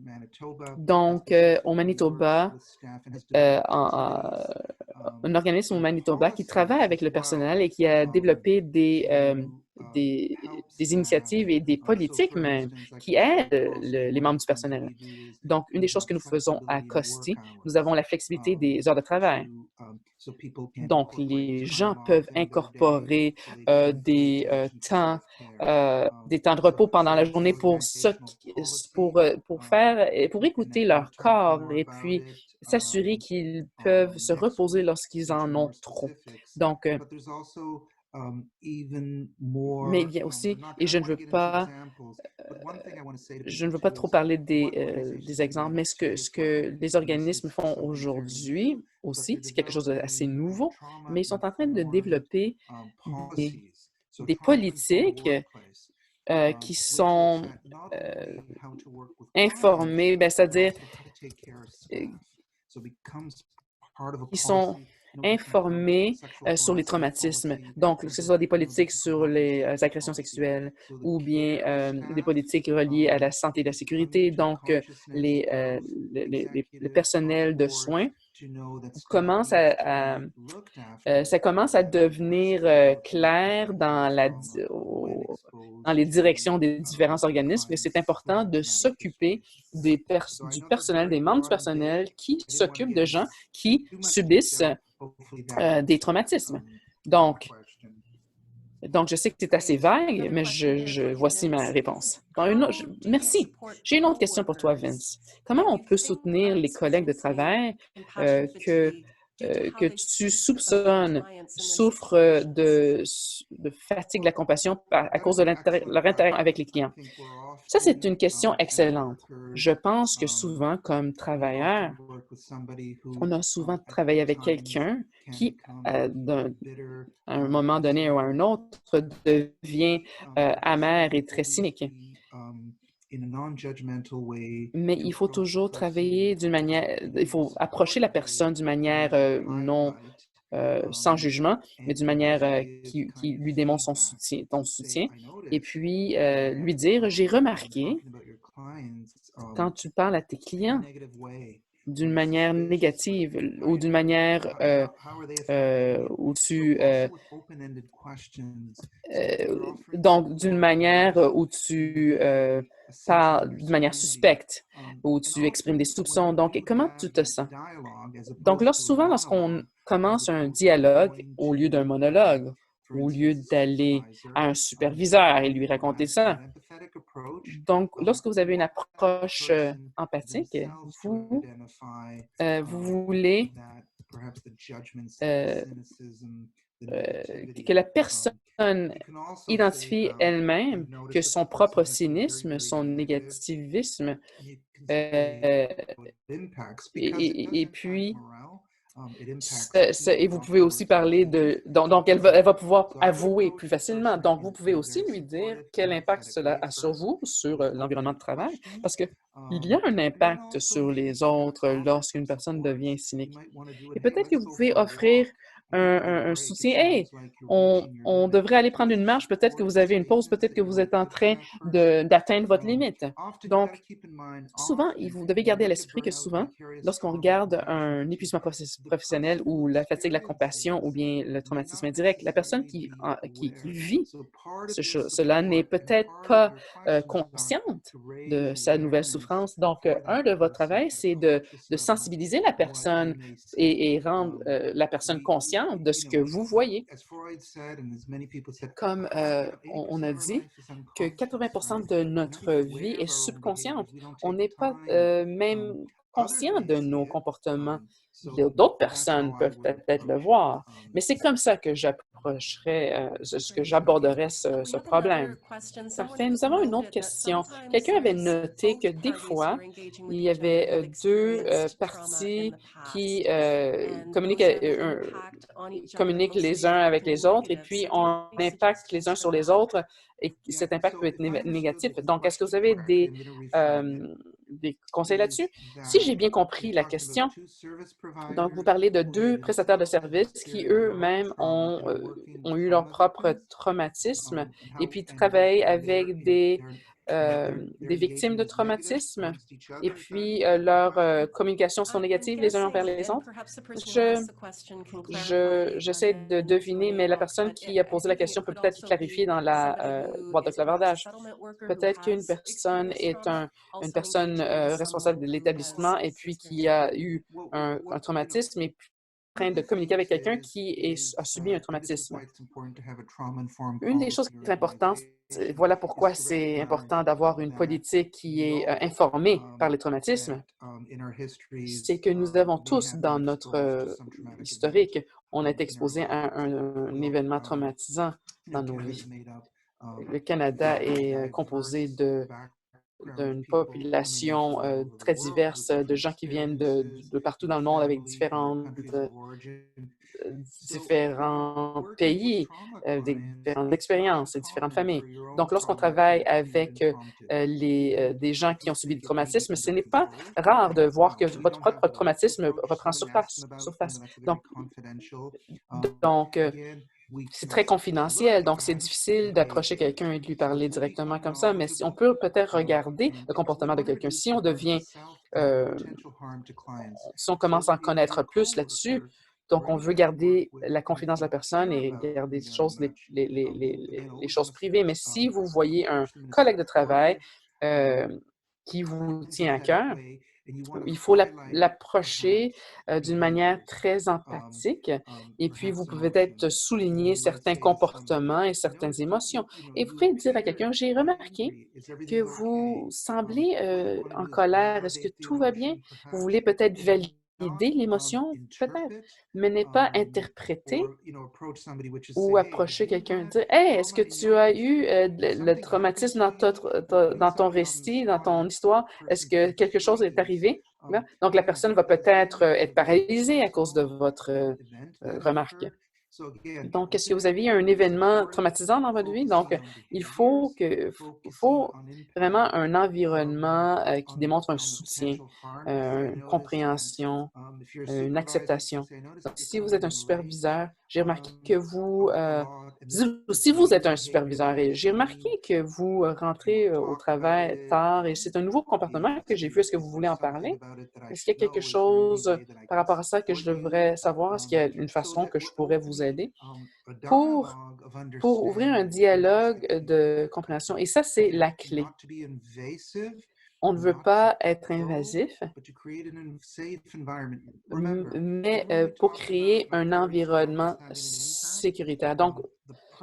Donc, au Manitoba, un organisme au Manitoba qui travaille avec le personnel et qui a développé des initiatives et des politiques même qui aident les membres du personnel. Donc, une des choses que nous faisons à Costi, nous avons la flexibilité des heures de travail. Donc, les gens peuvent incorporer des temps de repos pendant la journée pour écouter leur corps et puis s'assurer qu'ils peuvent se reposer lorsqu'ils en ont trop. Donc, mais il y a aussi, et je ne veux pas trop parler des exemples, mais ce que les organismes font aujourd'hui aussi, c'est quelque chose d'assez nouveau, mais ils sont en train de développer des politiques qui sont informées, c'est-à-dire qui sont informés sur les traumatismes. Donc, que ce soit des politiques sur les agressions sexuelles ou bien des politiques reliées à la santé et la sécurité. Donc, le personnel de soins ça commence à devenir clair dans les directions des différents organismes et c'est important de s'occuper du personnel, des membres du personnel qui s'occupent de gens qui subissent des traumatismes. Donc, je sais que c'est assez vague, mais voici ma réponse. Merci. J'ai une autre question pour toi, Vince. Comment on peut soutenir les collègues de travail que tu soupçonnes souffrent de fatigue de la compassion à cause de leur interaction avec les clients? Ça, c'est une question excellente. Je pense que souvent, comme travailleur, on a souvent travaillé avec quelqu'un qui, à un moment donné ou à un autre, devient amer et très cynique. Mais il faut toujours travailler il faut approcher la personne d'une manière sans jugement, mais d'une manière qui lui démontre ton soutien. Et puis, lui dire, j'ai remarqué, quand tu parles à tes clients d'une manière négative ou d'une manière où d'une manière où tu parles d'une manière suspecte, où tu exprimes des soupçons. Donc, comment tu te sens? Donc, souvent, lorsqu'on commence un dialogue au lieu d'un monologue, au lieu d'aller à un superviseur et lui raconter ça. Donc, lorsque vous avez une approche empathique, vous voulez que la personne identifie elle-même que son propre cynisme, son négativisme, et puis et vous pouvez aussi parler donc elle va pouvoir avouer plus facilement. Donc, vous pouvez aussi lui dire quel impact cela a sur vous, sur l'environnement de travail, parce qu'il y a un impact sur les autres lorsqu'une personne devient cynique. Et peut-être que vous pouvez offrir un soutien. Hey, on devrait aller prendre une marche. Peut-être que vous avez une pause. Peut-être que vous êtes en train d'atteindre votre limite. Donc, souvent, vous devez garder à l'esprit que souvent, lorsqu'on regarde un épuisement professionnel ou la fatigue, la compassion ou bien le traumatisme indirect, la personne qui vit cela n'est peut-être pas consciente de sa nouvelle souffrance. Donc, un de votre travail, c'est de sensibiliser la personne et rendre la personne consciente de ce que vous voyez. Comme on a dit, que 80% de notre vie est subconsciente. On n'est pas même conscients de nos comportements. D'autres personnes peuvent peut-être le voir, mais c'est comme ça que j'approcherais, que j'aborderais ce problème. Parfait. Nous avons une autre question. Quelqu'un avait noté que des fois, il y avait deux parties qui communiquent les uns avec les autres et puis ont un impact les uns sur les autres et cet impact peut être négatif. Donc, est-ce que vous avez des conseils là-dessus? Si j'ai bien compris la question, donc vous parlez de deux prestataires de services qui eux-mêmes ont eu leur propre traumatisme et puis travaillent avec des victimes de traumatisme et puis leurs communications sont négatives les uns envers les autres. J'essaie de deviner, mais la personne qui a posé la question peut peut-être clarifier dans la boîte de clavardage. Peut-être qu'une personne est une personne responsable de l'établissement et puis qui a eu un traumatisme et puis en train de communiquer avec quelqu'un qui a subi un traumatisme. Une des choses qui est importante, voilà pourquoi c'est important d'avoir une politique qui est informée par les traumatismes, c'est que nous avons tous dans notre historique, on a été exposé à un événement traumatisant dans nos vies. Le Canada est composé d'une population très diverse, de gens qui viennent de partout dans le monde avec différents pays, des différentes expériences et différentes familles. Donc, lorsqu'on travaille avec des gens qui ont subi du traumatisme, ce n'est pas rare de voir que votre propre traumatisme reprend surface. Donc, c'est très confidentiel, donc c'est difficile d'approcher quelqu'un et de lui parler directement comme ça, mais on peut peut-être regarder le comportement de quelqu'un. Si on commence à en connaître plus là-dessus, donc on veut garder la confidence de la personne et garder les choses privées. Mais si vous voyez un collègue de travail qui vous tient à cœur, il faut l'approcher d'une manière très empathique et puis vous pouvez peut-être souligner certains comportements et certaines émotions. Et vous pouvez dire à quelqu'un, j'ai remarqué que vous semblez en colère. Est-ce que tout va bien? Vous voulez peut-être valider l'émotion, peut-être, mais n'est pas interpréter ou approcher quelqu'un, dire, hey, est-ce que tu as eu le traumatisme dans ton récit, dans ton histoire? Est-ce que quelque chose est arrivé? Donc, la personne va peut-être être paralysée à cause de votre remarque. Donc, est-ce que vous aviez un événement traumatisant dans votre vie? Donc, il faut vraiment un environnement qui démontre un soutien, une compréhension, une acceptation. Donc, si vous êtes un superviseur, j'ai remarqué que si vous êtes un superviseur et j'ai remarqué que vous rentrez au travail tard et c'est un nouveau comportement que j'ai vu, est-ce que vous voulez en parler? Est-ce qu'il y a quelque chose par rapport à ça que je devrais savoir? Est-ce qu'il y a une façon que je pourrais vous aider pour ouvrir un dialogue de compréhension? Et ça, c'est la clé. On ne veut pas être invasif, mais pour créer un environnement sécuritaire. Donc,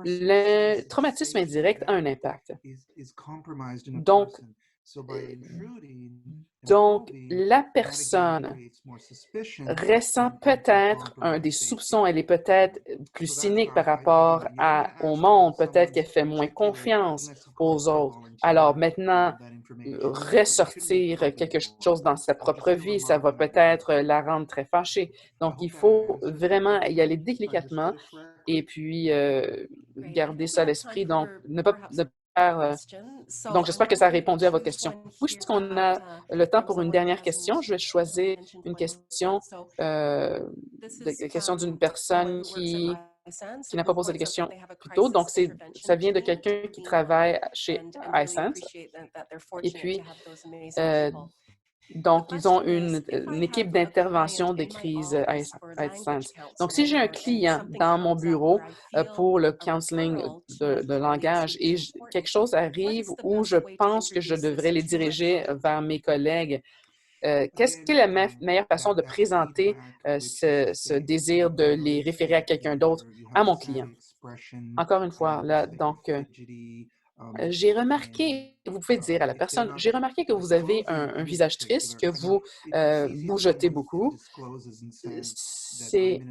le traumatisme indirect a un impact. Donc, la personne ressent peut-être des soupçons, elle est peut-être plus cynique par rapport au monde, peut-être qu'elle fait moins confiance aux autres. Alors maintenant, ressortir quelque chose dans sa propre vie, ça va peut-être la rendre très fâchée. Donc, il faut vraiment y aller délicatement et puis garder ça à l'esprit. Donc, ne pas faire... donc, j'espère que ça a répondu à votre question. Oui, je pense qu'on a le temps pour une dernière question. Je vais choisir une question, d'une personne qui n'a pas posé de question plus tôt. Donc, ça vient de quelqu'un qui travaille chez iSense. Et puis, donc, ils ont une équipe d'intervention des crises iSense. Donc, si j'ai un client dans mon bureau pour le counseling de langage et quelque chose arrive où je pense que je devrais les diriger vers mes collègues, quelle est la meilleure façon de présenter ce désir de les référer à quelqu'un d'autre à mon client? Encore une fois, là, donc, J'ai remarqué, vous pouvez dire à la personne, j'ai remarqué que vous avez un visage triste, que vous bougotez beaucoup. C'est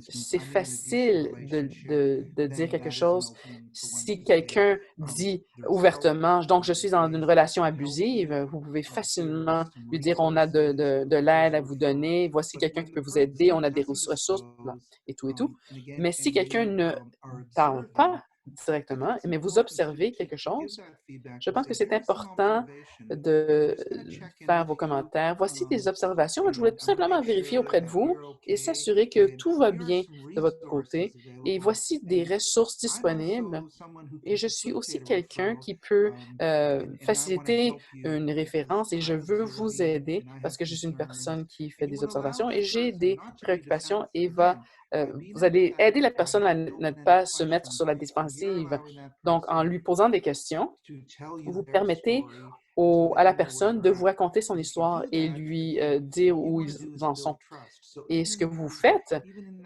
c'est facile de dire quelque chose si quelqu'un dit ouvertement, donc je suis dans une relation abusive, vous pouvez facilement lui dire, on a de l'aide à vous donner, voici quelqu'un qui peut vous aider, on a des ressources, et tout et tout. Mais si quelqu'un ne parle pas directement, mais vous observez quelque chose, je pense que c'est important de faire vos commentaires. Voici des observations. Je voulais tout simplement vérifier auprès de vous et s'assurer que tout va bien de votre côté. Et voici des ressources disponibles. Et je suis aussi quelqu'un qui peut faciliter une référence et je veux vous aider parce que je suis une personne qui fait des observations et j'ai des préoccupations et vous allez aider la personne à ne pas se mettre sur la défensive. Donc, en lui posant des questions, vous permettez à la personne de vous raconter son histoire et lui dire où ils en sont. Et ce que vous faites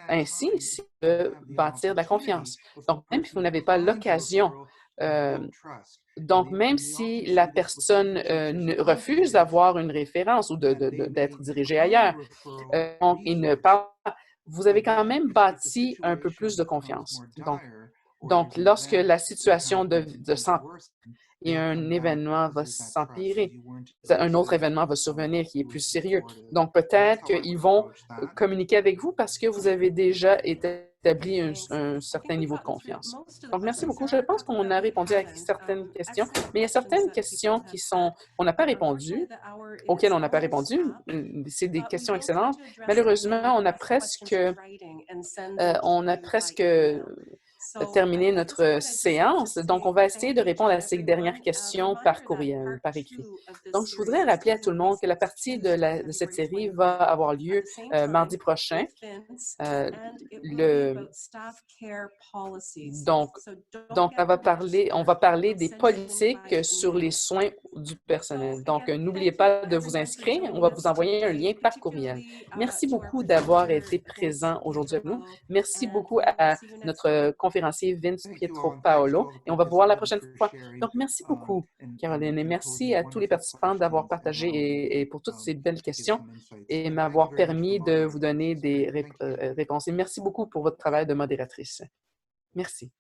ainsi, c'est de bâtir de la confiance. Donc, même si vous n'avez pas l'occasion, donc même si la personne refuse d'avoir une référence ou d'être dirigée ailleurs, donc il ne parle pas, vous avez quand même bâti un peu plus de confiance. Donc lorsque la situation de santé et un événement va s'empirer, un autre événement va survenir qui est plus sérieux. Donc, peut-être qu'ils vont communiquer avec vous parce que vous avez déjà établi un certain niveau de confiance. Donc, merci beaucoup. Je pense qu'on a répondu à certaines questions, mais il y a certaines questions qu'on n'a pas répondu, auxquelles on n'a pas répondu. C'est des questions excellentes. Malheureusement, on a presque terminer notre séance. Donc, on va essayer de répondre à ces dernières questions par courriel, par écrit. Donc, je voudrais rappeler à tout le monde que la partie de cette série va avoir lieu mardi prochain. Donc, on va parler des politiques sur les soins du personnel. Donc, n'oubliez pas de vous inscrire. On va vous envoyer un lien par courriel. Merci beaucoup d'avoir été présent aujourd'hui avec nous. Merci beaucoup à notre conférencier Vince Pietro Paolo et on va vous voir la prochaine fois. Donc, merci beaucoup, Caroline, et merci à tous les participants d'avoir partagé et pour toutes ces belles questions et m'avoir permis de vous donner des réponses. Et merci beaucoup pour votre travail de modératrice. Merci.